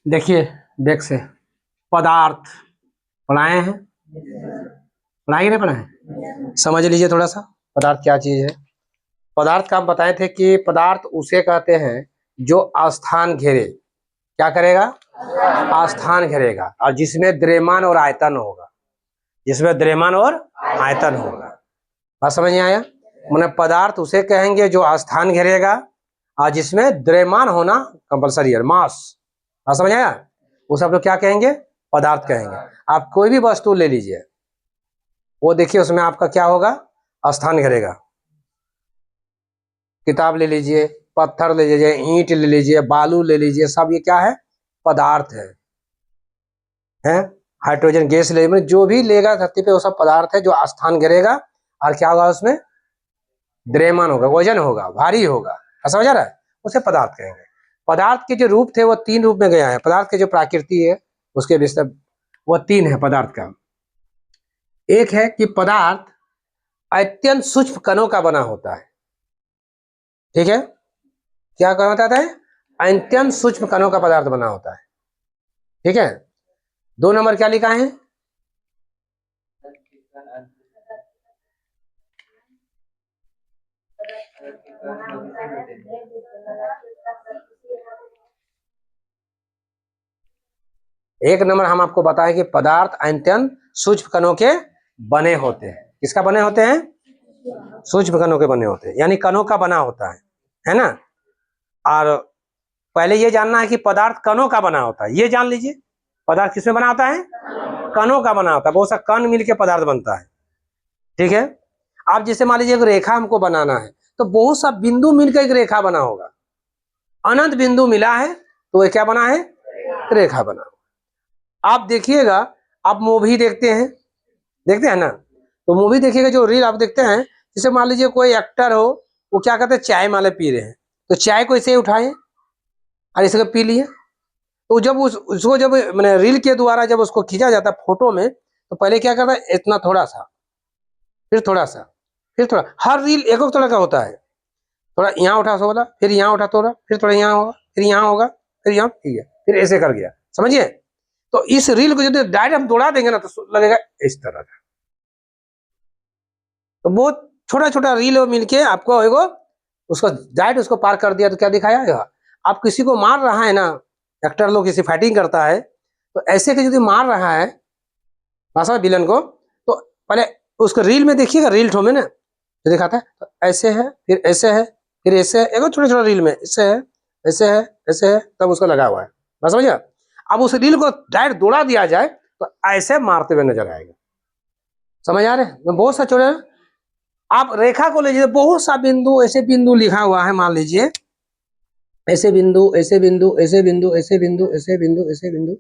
देखिए देख से पदार्थ पढ़ाए हैं, पढ़ाए नहीं पढ़ाए? समझ लीजिए थोड़ा सा पदार्थ क्या चीज है। पदार्थ का हम बताए थे कि पदार्थ उसे कहते हैं जो आस्थान घेरे, क्या करेगा? आस्थान घेरेगा, और जिसमें द्रव्यमान और आयतन होगा, जिसमें द्रव्यमान और आयतन होगा। बात समझ में आया? मैंने पदार्थ उसे कहेंगे जो आस्थान घेरेगा और जिसमें द्रव्यमान होना कंपलसरी है, मास। बात समझ आया? उसे आप लोग क्या कहेंगे? पदार्थ कहेंगे। आप कोई भी वस्तु ले लीजिए, वो देखिए उसमें आपका क्या होगा? स्थान घेरेगा। किताब ले लीजिए, पत्थर ले लीजिए, ईंट ले लीजिए, बालू ले लीजिए, सब ये क्या है? पदार्थ है। हाइड्रोजन गैस ले, मतलब जो भी लेगा धरती पे वो सब पदार्थ है जो स्थान घेरेगा, और क्या होगा? उसमें द्रव्यमान होगा, वजन होगा, भारी होगा। समझ आ रहा है? उसे पदार्थ कहेंगे। पदार्थ के जो रूप थे वो 3 रूप में गया है। पदार्थ के जो प्रकृति है उसके विषय वो 3 है पदार्थ का। एक है कि पदार्थ अत्यंत सूक्ष्म कणों का बना होता है। ठीक है? क्या कहा होता है? अत्यंत सूक्ष्म कणों का पदार्थ बना होता है। ठीक है? 2 नंबर क्या लिखा है? एक नंबर हम आपको बताएं कि पदार्थ अत्यंत सूक्ष्म कणों के बने होते हैं। किसका बने होते हैं? सूक्ष्म कणों के बने होते हैं, यानी कणों का बना होता है ना? और पहले ये जानना है कि पदार्थ कणों का बना होता है, ये जान लीजिए। पदार्थ किसमें बना होता है? कणों का बना होता है। बहुत सा कण मिलकर पदार्थ बनता है। ठीक है? आप जैसे मान लीजिए एक रेखा हमको बनाना है, तो बहुत सा बिंदु मिलकर एक रेखा बना होगा। अनंत बिंदु मिला है तो ये क्या बना है? रेखा बना। आप देखिएगा, आप मूवी देखते हैं ना, तो मूवी देखिएगा, जो रील आप देखते हैं, जैसे मान लीजिए कोई एक्टर हो, वो क्या कहते हैं? चाय माले पी रहे हैं, तो चाय को ऐसे ही उठाए और इसे पी लिए। तो जब उसको जब मैंने रील के द्वारा जब उसको खींचा जाता है फोटो में, तो पहले क्या करता है? इतना थोड़ा सा, फिर थोड़ा सा, फिर थोड़ा। हर रील एक एक तरह का होता है। थोड़ा यहाँ उठा थोड़ा, फिर यहाँ उठा थोड़ा, फिर थोड़ा यहाँ होगा, फिर यहाँ होगा, फिर यहाँ, ठीक है, फिर ऐसे कर गया। समझिए? तो इस रील को यदि डायरेक्ट हम दौड़ा देंगे ना, तो लगेगा इस तरह का। तो बहुत छोटा छोटा रील मिलके आपको एगो उसको डायरेक्ट उसको पार कर दिया, तो क्या दिखाया? आप किसी को मार रहा है ना, एक्टर लोग किसी फाइटिंग करता है, तो ऐसे के यदि मार रहा है भाषा विलन को, तो पहले उसको रील में देखिएगा, रील ठो में ना जो दिखाता है, तो ऐसे है, फिर ऐसे है, फिर ऐसे है, एक छोटा छोटा रील में ऐसे है, ऐसे है, ऐसे है, तब उसको लगा हुआ है। बस समझिए? अब उस रील को डायरेक्ट दौड़ा दिया जाए तो ऐसे मारते हुए नजर आएगा। समझ आ रहे हैं? बहुत सा छोटे, आप रेखा को लीजिए, बहुत सा बिंदु, ऐसे बिंदु लिखा हुआ है, मान लीजिए ऐसे बिंदु, ऐसे बिंदु, ऐसे बिंदु, ऐसे बिंदु, ऐसे बिंदु, ऐसे बिंदु,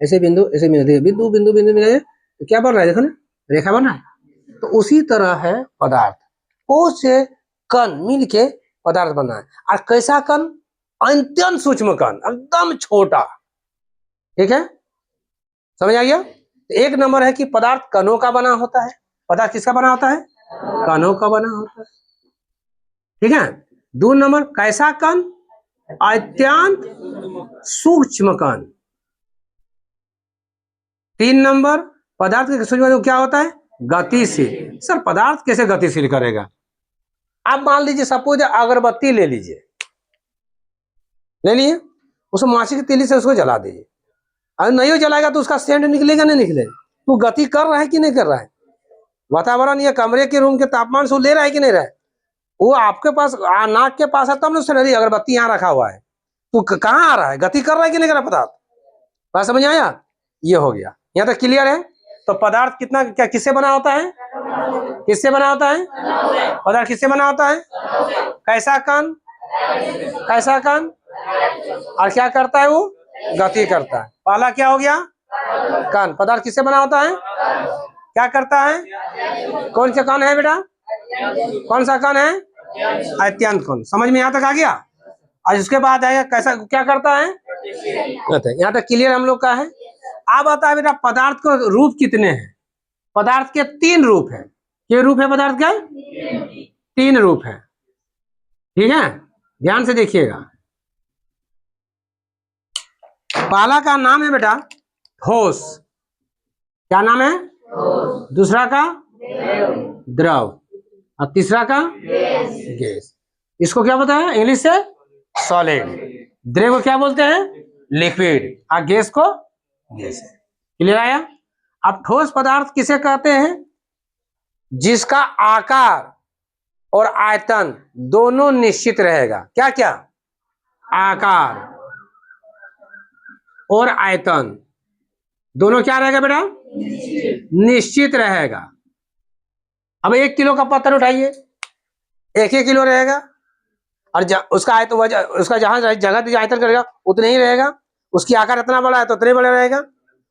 ऐसे बिंदु, ऐसे बिंदु, बिंदु बिंदु बिंदु मिले तो क्या बन रहा है? देखो ना, रेखा बन रहा है। तो उसी तरह है पदार्थ, बहुत से कण मिल के पदार्थ बना है। और कैसा कण? अत्यंत सूक्ष्म कण, एकदम छोटा। ठीक है? समझ आ गया? एक नंबर है कि पदार्थ कणों का बना होता है। पदार्थ किसका बना होता है? कणों का बना होता है। ठीक है? 2 नंबर कैसा कण? अत्यंत सूक्ष्म कण। 3 नंबर पदार्थ के सूक्ष्म क्या होता है? गतिशील। सर पदार्थ कैसे गतिशील करेगा? आप मान लीजिए सपोज अगरबत्ती ले लीजिए, ले लिए, उसको माची की तीली से उसको जला दीजिए। अगर नहीं जलाएगा तो उसका सेंट निकलेगा नहीं निकलेगा? तो गति कर रहा है कि नहीं कर रहा है? वातावरण या कमरे के रूम के तापमान से ले रहा है कि नहीं रहा है? वो आपके पास नाक के पास है तब ना उससे, अगरबत्ती यहाँ रखा हुआ है, तो कहाँ आ रहा है? गति कर रहा है कि नहीं कर रहा पदार्थ? बात समझ आया? ये हो गया, यहाँ तक क्लियर है? तो पदार्थ कितना क्या किससे बना होता है? किससे बना होता है? पदार्थ किससे बना होता है? कैसा कण? कैसा कण? और क्या करता है वो? गति करता है। पहला क्या हो गया? कण। पदार्थ किससे बना होता है? क्या करता है? कौन सा कण है बेटा? कौन सा कण है? अत्यंत कण। समझ में यहाँ तक आ गया? और इसके बाद आएगा कैसा, क्या करता है? यहाँ तक क्लियर हम लोग का है। अब आता है बेटा पदार्थ को रूप कितने हैं? पदार्थ के 3 रूप है। क्या रूप है पदार्थ के? 3 रूप है। ठीक है? ध्यान से देखिएगा। पहला का नाम है बेटा ठोस, क्या नाम है? दूसरा का द्रव, और तीसरा का गैस। इसको क्या बताया इंग्लिश से? सॉलिड। द्रव को क्या बोलते हैं? लिक्विड। और गैस को गैस। क्लियर आया? अब ठोस पदार्थ किसे कहते हैं? जिसका आकार और आयतन दोनों निश्चित रहेगा। क्या क्या? आकार और आयतन दोनों क्या रहेगा बेटा? निश्चित रहेगा। अब 1 किलो का पत्थर उठाइए, 1 किलो रहेगा, और उसका आयतन उसका जहां जगह आयतन करेगा उतना ही रहेगा। उसकी आकार इतना बड़ा है तो उतना बड़ा रहेगा।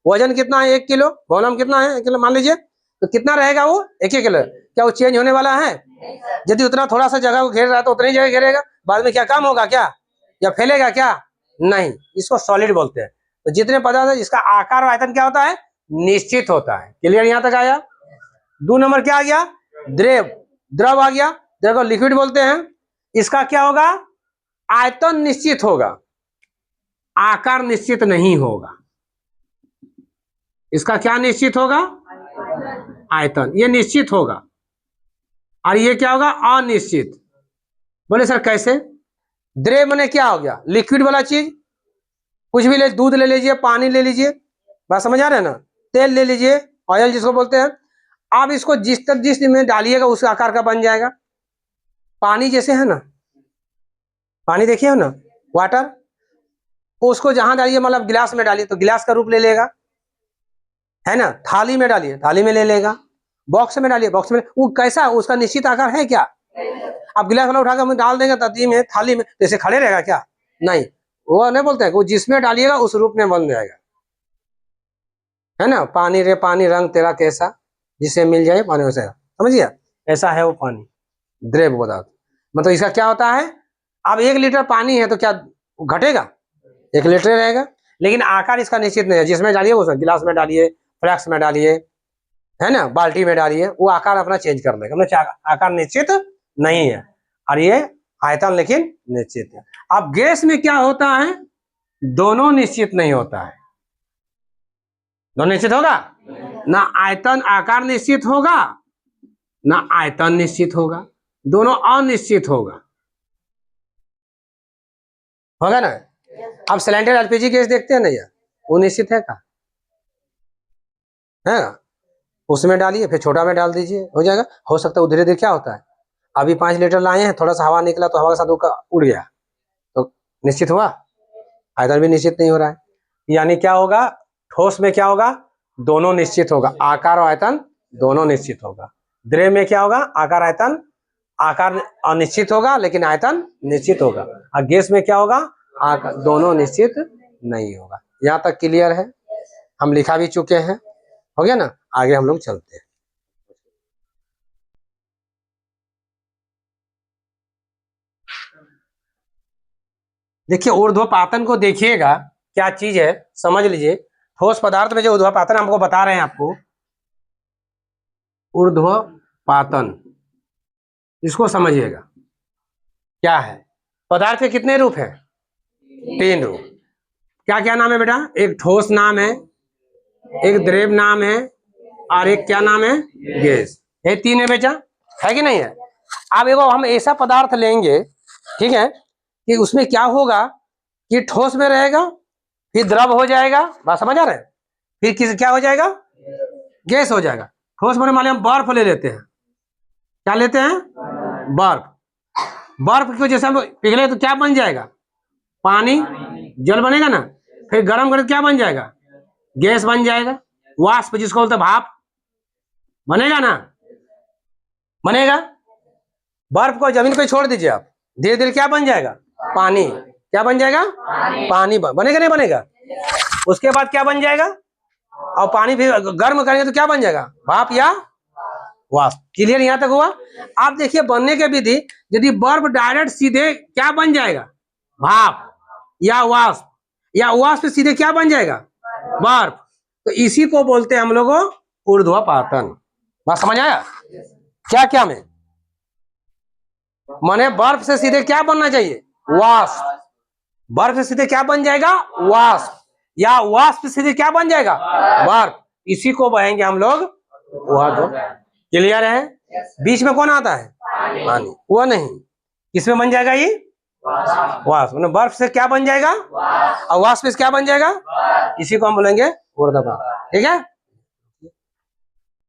वजन कितना है? 1 किलो। वॉल्यूम कितना है? 1 किलो मान लीजिए, तो कितना रहेगा वो? 1 किलो। क्या वो चेंज होने वाला है? यदि उतना थोड़ा सा जगह को घेर रहा है तो उतनी जगह घेरेगा, बाद में क्या कम होगा क्या, या फैलेगा क्या? नहीं। इसको सॉलिड बोलते हैं। तो जितने पदार्थ है जिसका आकार और आयतन क्या होता है? निश्चित होता है। क्लियर यहां तक आया? 2 नंबर क्या आ गया? द्रव। द्रव आ गया, द्रव को लिक्विड बोलते हैं। इसका क्या होगा? आयतन निश्चित होगा, आकार निश्चित नहीं होगा। इसका क्या निश्चित होगा? आयतन। ये निश्चित होगा, और ये क्या होगा? अनिश्चित। बोले सर कैसे? द्रव माने क्या हो गया? लिक्विड वाला चीज। कुछ भी ले, दूध ले लीजिए, पानी ले लीजिए, बात समझ आ रहा है ना? तेल ले लीजिए, ऑयल जिसको बोलते हैं। आप इसको जिस में डालिएगा उस आकार का बन जाएगा। पानी जैसे है ना, पानी देखिए ना, वाटर, उसको जहां डालिए, मतलब गिलास में डालिए तो गिलास का रूप ले लेगा, है ना? थाली में डालिए, थाली में ले लेगा। बॉक्स में डालिए, बॉक्स में। वो कैसा? उसका निश्चित आकार है क्या? आप गिलास वाला उठाकर हम डाल देंगे तभी में, थाली में, जैसे खड़े रहेगा क्या? नहीं। वो नहीं बोलते हैं, वो जिसमें डालिएगा उस रूप में बन जाएगा, है ना? पानी रे पानी रंग तेरा कैसा, जिसे मिल जाए पानी वैसा। समझिए, ऐसा है वो पानी, द्रव पदार्थ। मतलब इसका क्या होता है? अब 1 लीटर पानी है तो क्या घटेगा? 1 लीटर रहेगा, लेकिन आकार इसका निश्चित नहीं है। जिसमें डालिए उसमें, गिलास में डालिए, फ्लास्क में डालिए, है ना, बाल्टी में डालिए, वो आकार अपना चेंज कर देगा। आकार निश्चित नहीं है, और ये आयतन लेकिन निश्चित है। अब गैस में क्या होता है? दोनों निश्चित नहीं होता है। दोनों निश्चित होगा ना? आयतन, आकार निश्चित होगा ना आयतन निश्चित होगा, दोनों अनिश्चित होगा ना? अब सिलेंडर एलपीजी गैस देखते हैं ना, यार वो निश्चित है का? है ना? उसमें डालिए, फिर छोटा में डाल दीजिए, हो जाएगा। हो सकता है धीरे धीरे क्या होता है, अभी 5 लीटर लाए हैं, थोड़ा सा हवा निकला तो हवा के साथ उड़ गया, तो निश्चित हुआ? आयतन भी निश्चित नहीं हो रहा है। यानी क्या होगा? ठोस में क्या होगा? दोनों निश्चित होगा, आकार और आयतन दोनों निश्चित होगा। द्रव में क्या होगा? आकार आयतन, आकार अनिश्चित होगा लेकिन आयतन निश्चित होगा। और गैस में क्या होगा? आकार दोनों निश्चित नहीं होगा। यहाँ तक क्लियर है? हम लिखा भी चुके हैं, हो गया ना? आगे हम लोग चलते हैं। देखिए ऊर्ध्वपातन को देखिएगा, क्या चीज है समझ लीजिए। ठोस पदार्थ में जो ऊर्ध्वपातन हमको बता रहे हैं आपको, ऊर्ध्वपातन, इसको समझिएगा क्या है। पदार्थ के कितने रूप हैं? 3 रूप। क्या क्या नाम है बेटा? एक ठोस नाम है, एक द्रव नाम है, और एक क्या नाम है? गैस। ये 3 है बेटा, है कि नहीं है? अब एगो हम ऐसा पदार्थ लेंगे, ठीक है, कि उसमें क्या होगा कि ठोस में रहेगा, फिर द्रव हो जाएगा, बात समझ आ रहे हैं, फिर किस क्या हो जाएगा? गैस हो जाएगा। ठोस में मान लिया हम बर्फ ले लेते हैं, क्या लेते हैं? बर्फ। बर्फ को जैसे हम पिघले तो क्या बन जाएगा? पानी, जल बनेगा ना। फिर गर्म करें तो क्या बन जाएगा? गैस बन जाएगा। वाष्प जिसको बोलते हैं भाप, बनेगा ना? बनेगा। बर्फ को जमीन पे छोड़ दीजिए आप, धीरे धीरे क्या बन जाएगा? पानी। क्या बन जाएगा? पानी बनेगा, नहीं बनेगा? उसके बाद क्या बन जाएगा? और पानी फिर गर्म करेंगे तो क्या बन जाएगा? भाप या वाष्प। क्लियर यहां तक हुआ? आप देखिए बनने के विधि, यदि बर्फ डायरेक्ट सीधे क्या बन जाएगा? भाप या वाष्प, या वाष्प सीधे क्या बन जाएगा? बर्फ। तो इसी को बोलते हैं हम लोग ऊर्ध्वपातन। बात समझ आया? क्या क्या में माने बर्फ से सीधे क्या बनना चाहिए? वाष्प। बर्फ से सीधे क्या बन जाएगा? वाष्प। या वाष्प स्थिति क्या बन जाएगा, बर्फ। इसी को बहेंगे हम लोग वाटर। क्लियर है? बीच में कौन आता है, पानी, वो नहीं, किसमें बन जाएगा ये, वाष्प। बर्फ से क्या बन जाएगा, और वाष्प से क्या बन जाएगा, इसी को हम बोलेंगे ऊर्ध्वगामी। ठीक है।